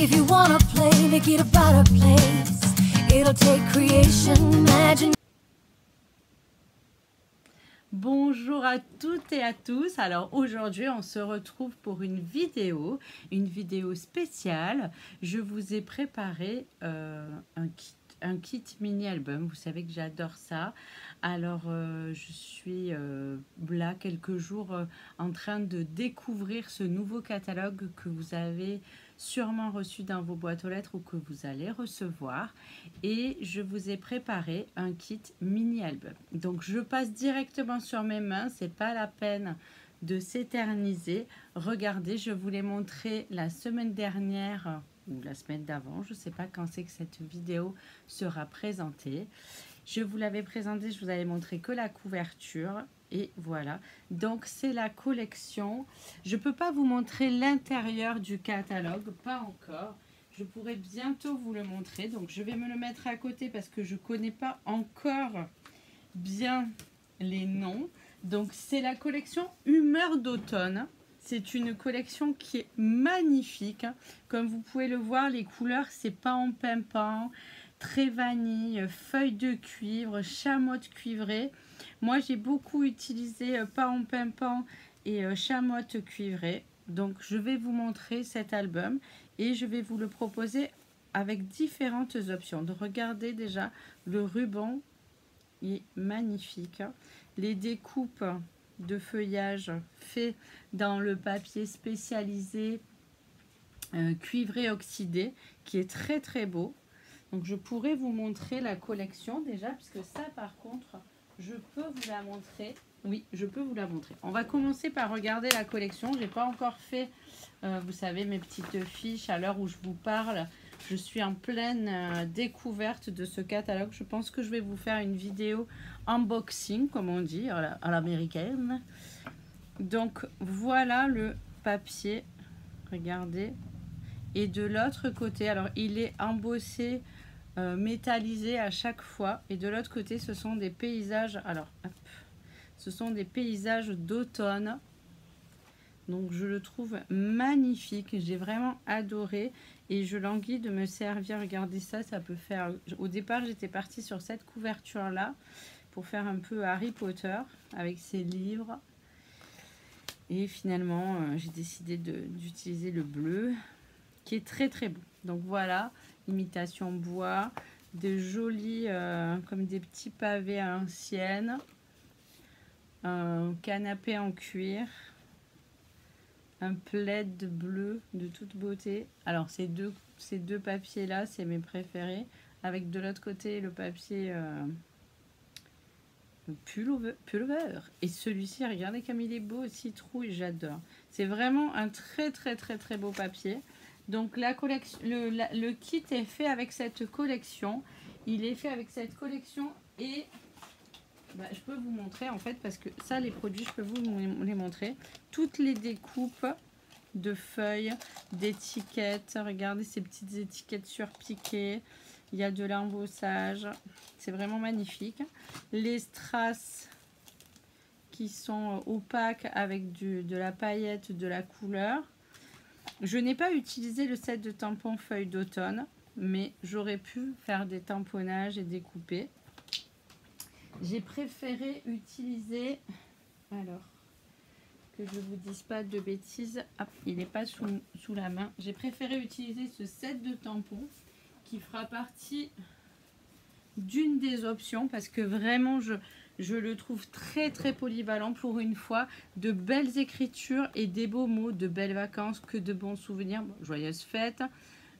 If you wanna play, make it about a place. It'll take creation, imagine. Bonjour à toutes et à tous. Alors aujourd'hui on se retrouve pour une vidéo spéciale. Je vous ai préparé un kit mini album. Vous savez que j'adore ça. Alors je suis là quelques jours en train de découvrir ce nouveau catalogue que vous avez sûrement reçu dans vos boîtes aux lettres ou que vous allez recevoir, et je vous ai préparé un kit mini album. Donc je passe directement sur mes mains, c'est pas la peine de s'éterniser. Regardez, je vous l'ai montré la semaine dernière ou la semaine d'avant, je sais pas quand c'est que cette vidéo sera présentée. Je vous l'avais présenté, je vous avais montré que la couverture. Et voilà, donc c'est la collection. Je ne peux pas vous montrer l'intérieur du catalogue, pas encore. Je pourrai bientôt vous le montrer. Donc je vais me le mettre à côté parce que je ne connais pas encore bien les noms. Donc c'est la collection Humeur d'automne. C'est une collection qui est magnifique. Comme vous pouvez le voir, les couleurs, c'est paon pimpant, très vanille, feuille de cuivre, chamotte cuivrée. Moi, j'ai beaucoup utilisé paon pimpant et chamotte cuivrée. Donc, je vais vous montrer cet album et je vais vous le proposer avec différentes options. Donc, regardez déjà, le ruban est magnifique. Les découpes de feuillage fait dans le papier spécialisé cuivré oxydé qui est très très beau. Donc je pourrais vous montrer la collection déjà, puisque ça par contre je peux vous la montrer. Oui, je peux vous la montrer. On va commencer par regarder la collection. J'ai pas encore fait vous savez, mes petites fiches à l'heure où je vous parle. Je suis en pleine découverte de ce catalogue. Je pense que je vais vous faire une vidéo unboxing, comme on dit, à l'américaine. Donc, voilà le papier. Regardez. Et de l'autre côté, alors il est embossé, métallisé à chaque fois. Et de l'autre côté, ce sont des paysages. Alors, hop, ce sont des paysages d'automne. Donc je le trouve magnifique, j'ai vraiment adoré et je languis de me servir. Regardez ça, ça peut faire... Au départ j'étais partie sur cette couverture là pour faire un peu Harry Potter avec ses livres. Et finalement j'ai décidé d'utiliser le bleu qui est très très beau. Donc voilà, imitation bois, de jolis comme des petits pavés à l'ancienne, un canapé en cuir. Un plaid bleu de toute beauté. Alors ces deux papiers là, c'est mes préférés. Avec de l'autre côté le papier pullover. Et celui-ci, regardez comme il est beau, citrouille, j'adore. C'est vraiment un très très très très beau papier. Donc la collection, le kit est fait avec cette collection. Il est fait avec cette collection et je peux vous montrer en fait, parce que ça, les produits, je peux vous les montrer. Toutes les découpes de feuilles, d'étiquettes. Regardez ces petites étiquettes surpiquées. Il y a de l'embossage. C'est vraiment magnifique. Les strass qui sont opaques avec de la paillette, de la couleur. Je n'ai pas utilisé le set de tampons feuilles d'automne, mais j'aurais pu faire des tamponnages et découper. J'ai préféré utiliser, alors que je vous dise pas de bêtises, ah, il n'est pas sous la main. J'ai préféré utiliser ce set de tampons qui fera partie d'une des options parce que vraiment je le trouve très très polyvalent pour une fois. De belles écritures et des beaux mots, de belles vacances, que de bons souvenirs. Bon, joyeuses fêtes.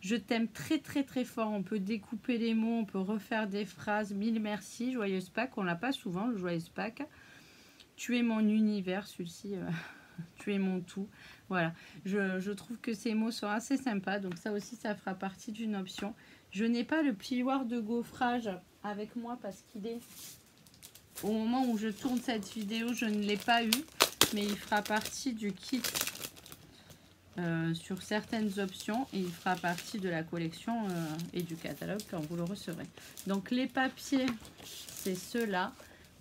Je t'aime très très très fort. On peut découper les mots, on peut refaire des phrases. Mille merci. Joyeuse Pâques, on l'a pas souvent, le Joyeuse Pâques. Tu es mon univers, celui-ci. Tu es mon tout. Voilà. Je trouve que ces mots sont assez sympas. Donc ça aussi, ça fera partie d'une option. Je n'ai pas le plioir de gaufrage avec moi parce qu'il est... Au moment où je tourne cette vidéo, je ne l'ai pas eu. Mais il fera partie du kit. Sur certaines options et il fera partie de la collection et du catalogue quand vous le recevrez. Donc les papiers, c'est ceux-là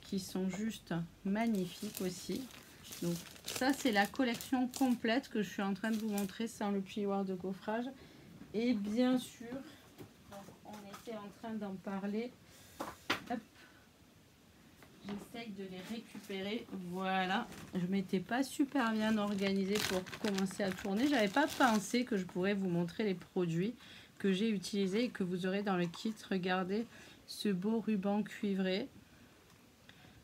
qui sont juste magnifiques aussi. Donc ça, c'est la collection complète que je suis en train de vous montrer sans le plioir de gaufrage. Et bien sûr, on était en train d'en parler. Hop. J'essaye de les récupérer. Voilà. Je m'étais pas super bien organisée pour commencer à tourner. J'avais pas pensé que je pourrais vous montrer les produits que j'ai utilisés et que vous aurez dans le kit. Regardez ce beau ruban cuivré.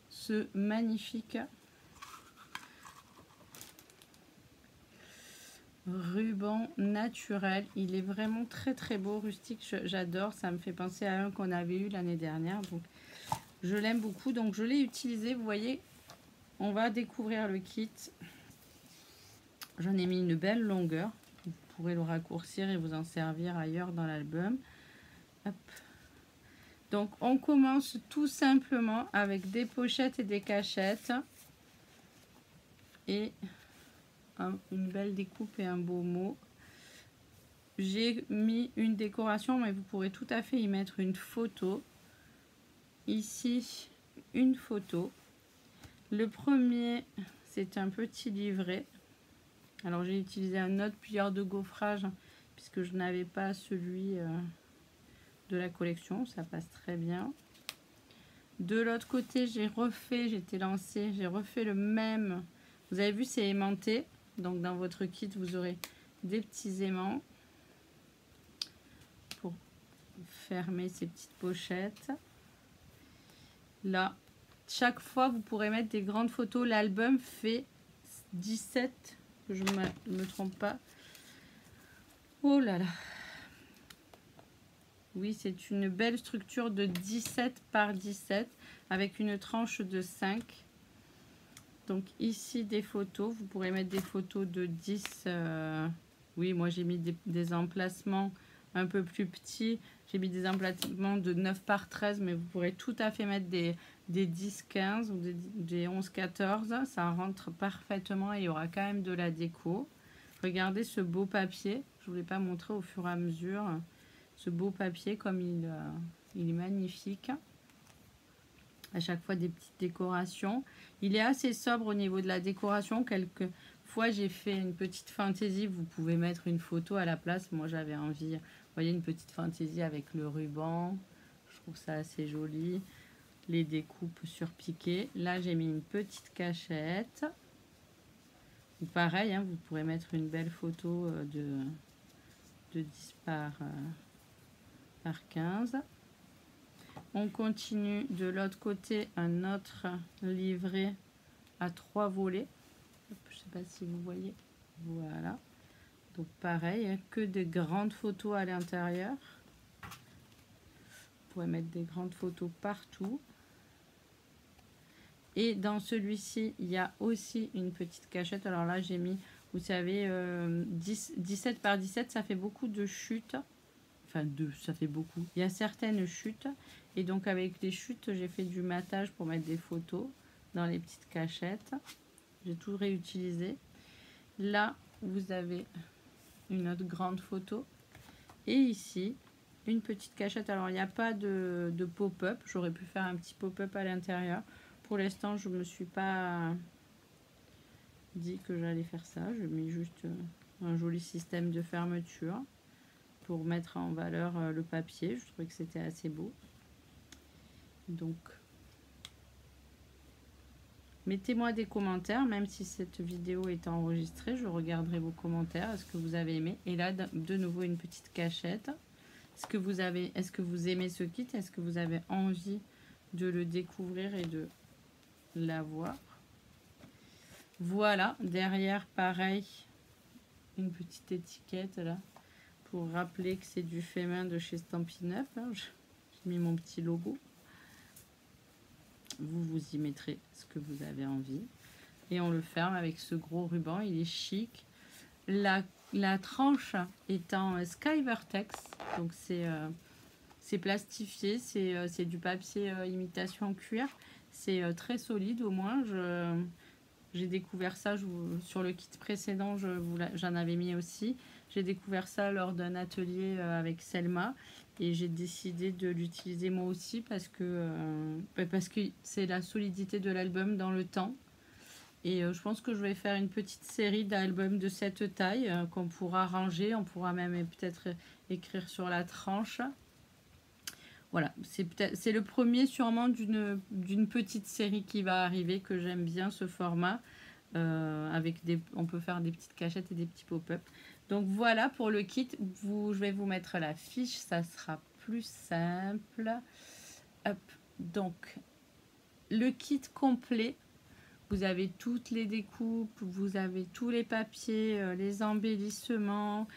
Ce magnifique ruban naturel. Il est vraiment très très beau, rustique. J'adore. Ça me fait penser à un qu'on avait eu l'année dernière. Donc je l'aime beaucoup. Donc je l'ai utilisé. Vous voyez, on va découvrir le kit. J'en ai mis une belle longueur. Vous pourrez le raccourcir et vous en servir ailleurs dans l'album. Donc on commence tout simplement avec des pochettes et des cachettes. Et une belle découpe et un beau mot. J'ai mis une décoration, mais vous pourrez tout à fait y mettre une photo. Ici, une photo. Le premier, c'est un petit livret. Alors j'ai utilisé un autre plieur de gaufrage puisque je n'avais pas celui de la collection. Ça passe très bien. De l'autre côté, j'ai refait le même. Vous avez vu, c'est aimanté. Donc dans votre kit, vous aurez des petits aimants pour fermer ces petites pochettes. Là, chaque fois, vous pourrez mettre des grandes photos. L'album fait 17, que je ne me trompe pas. Oh là là. Oui, c'est une belle structure de 17 par 17 avec une tranche de 5. Donc ici des photos, vous pourrez mettre des photos de 10. Oui, moi j'ai mis des emplacements un peu plus petits. J'ai mis des emplacements de 9 par 13, mais vous pourrez tout à fait mettre des 10-15 ou des 11-14. Ça rentre parfaitement et il y aura quand même de la déco. Regardez ce beau papier. Je ne vous l'ai pas montré au fur et à mesure. Ce beau papier, comme il est magnifique. À chaque fois des petites décorations. Il est assez sobre au niveau de la décoration. Quelquefois j'ai fait une petite fantaisie. Vous pouvez mettre une photo à la place. Moi j'avais envie, vous voyez, une petite fantaisie avec le ruban. Je trouve ça assez joli. Les découpes surpiquées. Là j'ai mis une petite cachette. Ou pareil, hein, vous pourrez mettre une belle photo de 10 par 15. On continue de l'autre côté, un autre livret à 3 volets. Je ne sais pas si vous voyez. Voilà. Donc pareil, que de grandes photos à l'intérieur. Vous pouvez mettre des grandes photos partout. Et dans celui-ci, il y a aussi une petite cachette. Alors là, j'ai mis, vous savez, 17 par 17, ça fait beaucoup de chutes. Enfin, ça fait beaucoup. Il y a certaines chutes. Et donc, avec les chutes, j'ai fait du matage pour mettre des photos dans les petites cachettes. J'ai tout réutilisé. Là, vous avez une autre grande photo. Et ici, une petite cachette. Alors, il n'y a pas de pop-up. J'aurais pu faire un petit pop-up à l'intérieur. Pour l'instant, je ne me suis pas dit que j'allais faire ça. Je mets juste un joli système de fermeture pour mettre en valeur le papier. Je trouvais que c'était assez beau. Donc, mettez-moi des commentaires, même si cette vidéo est enregistrée, je regarderai vos commentaires. Est-ce que vous avez aimé? Et là, de nouveau, une petite cachette. Est-ce que vous aimez ce kit? Est-ce que vous avez envie de le découvrir et de l'avoir? Voilà, derrière, pareil, une petite étiquette là, pour rappeler que c'est du fait main de chez Stampin' Up. Hein. J'ai mis mon petit logo. Vous y mettrez ce que vous avez envie. Et on le ferme avec ce gros ruban. Il est chic. La tranche est en Sky Vertex. Donc c'est plastifié. C'est du papier imitation cuir. C'est très solide au moins. J'ai découvert ça sur le kit précédent. J'en avais mis aussi. J'ai découvert ça lors d'un atelier avec Selma. Et j'ai décidé de l'utiliser moi aussi parce que c'est la solidité de l'album dans le temps. Et je pense que je vais faire une petite série d'albums de cette taille qu'on pourra ranger. On pourra même peut-être écrire sur la tranche. Voilà, c'est le premier sûrement d'une petite série qui va arriver, que j'aime bien ce format. On peut faire des petites cachettes et des petits pop-up. Donc voilà pour le kit. Je vais vous mettre la fiche, ça sera plus simple. Hop, donc le kit complet. Vous avez toutes les découpes, vous avez tous les papiers, les embellissements,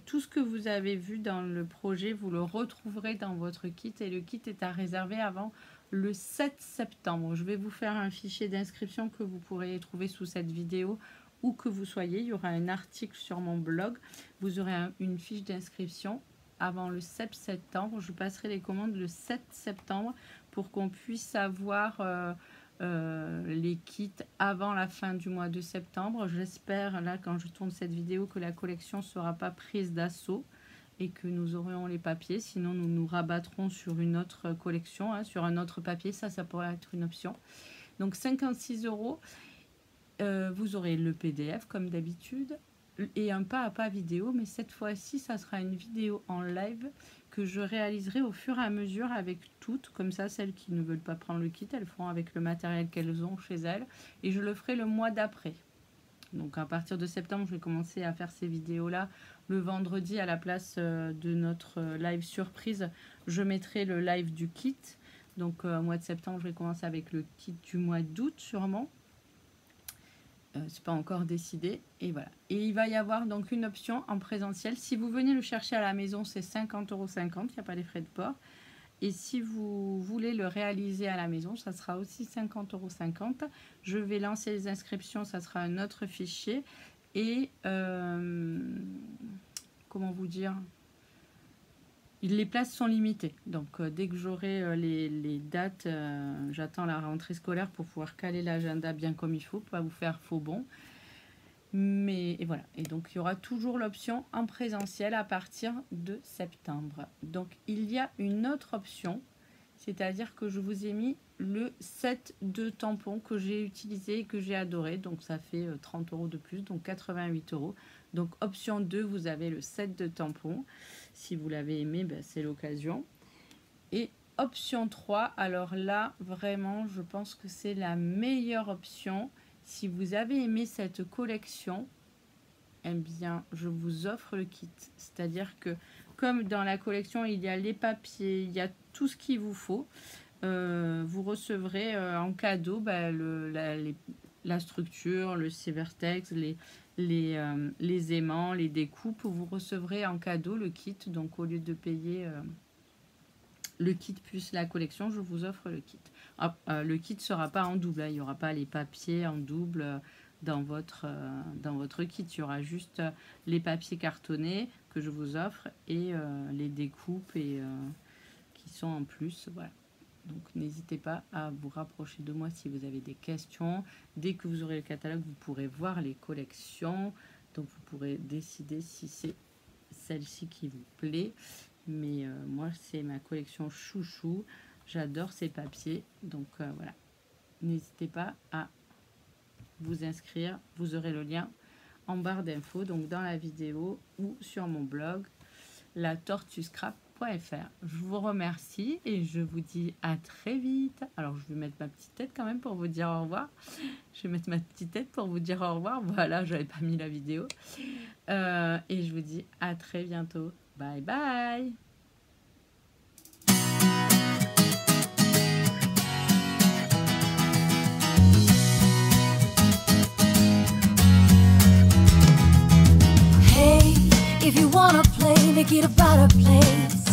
tout ce que vous avez vu dans le projet, vous le retrouverez dans votre kit. Et le kit est à réserver avant le 7 septembre. Je vais vous faire un fichier d'inscription que vous pourrez trouver sous cette vidéo, où que vous soyez. Il y aura un article sur mon blog. Vous aurez une fiche d'inscription avant le 7 septembre. Je passerai les commandes le 7 septembre pour qu'on puisse avoir les kits avant la fin du mois de septembre. J'espère, là, quand je tourne cette vidéo, que la collection ne sera pas prise d'assaut et que nous aurons les papiers. Sinon, nous nous rabattrons sur une autre collection, hein, sur un autre papier. Ça pourrait être une option. Donc, 56 €. Vous aurez le PDF, comme d'habitude, et un pas à pas vidéo. Mais cette fois-ci, ça sera une vidéo en live que je réaliserai au fur et à mesure avec toutes. Comme ça, celles qui ne veulent pas prendre le kit, elles feront avec le matériel qu'elles ont chez elles. Et je le ferai le mois d'après. Donc à partir de septembre, je vais commencer à faire ces vidéos-là. Le vendredi, à la place de notre live surprise, je mettrai le live du kit. Donc au mois de septembre, je vais commencer avec le kit du mois d'août sûrement. C'est pas encore décidé, et voilà. Et il va y avoir donc une option en présentiel. Si vous venez le chercher à la maison, c'est 50,50 €, il n'y a pas les frais de port. Et si vous voulez le réaliser à la maison, ça sera aussi 50,50 €. Je vais lancer les inscriptions, ça sera un autre fichier. Et comment vous dire, les places sont limitées. Donc dès que j'aurai les dates, j'attends la rentrée scolaire pour pouvoir caler l'agenda bien comme il faut, pas vous faire faux bon. Et voilà. Et donc il y aura toujours l'option en présentiel à partir de septembre. Donc il y a une autre option, c'est-à-dire que je vous ai mis le set de tampons que j'ai utilisé et que j'ai adoré. Donc ça fait 30 € de plus, donc 88 €. Donc option 2, vous avez le set de tampons. Si vous l'avez aimé, ben, c'est l'occasion. Et option 3, alors là, vraiment, je pense que c'est la meilleure option. Si vous avez aimé cette collection, eh bien, je vous offre le kit. C'est-à-dire que, comme dans la collection, il y a les papiers, il y a tout ce qu'il vous faut, vous recevrez en cadeau la structure, le Cybertex, les aimants, les découpes. Vous recevrez en cadeau le kit. Donc, au lieu de payer le kit plus la collection, je vous offre le kit. Le kit ne sera pas en double, hein. Il n'y aura pas les papiers en double dans votre kit. Il y aura juste les papiers cartonnés que je vous offre et les découpes qui sont en plus. Voilà. Donc n'hésitez pas à vous rapprocher de moi si vous avez des questions. Dès que vous aurez le catalogue, vous pourrez voir les collections. Donc vous pourrez décider si c'est celle-ci qui vous plaît. Mais moi, c'est ma collection chouchou. J'adore ces papiers. Donc voilà. N'hésitez pas à vous inscrire. Vous aurez le lien en barre d'infos, donc dans la vidéo ou sur mon blog, latortuscrap.fr. Je vous remercie et je vous dis à très vite. Alors, je vais mettre ma petite tête quand même pour vous dire au revoir. Je vais mettre ma petite tête pour vous dire au revoir. Voilà, j'avais pas mis la vidéo. Et je vous dis à très bientôt. Bye bye. If you wanna play, make it about a place.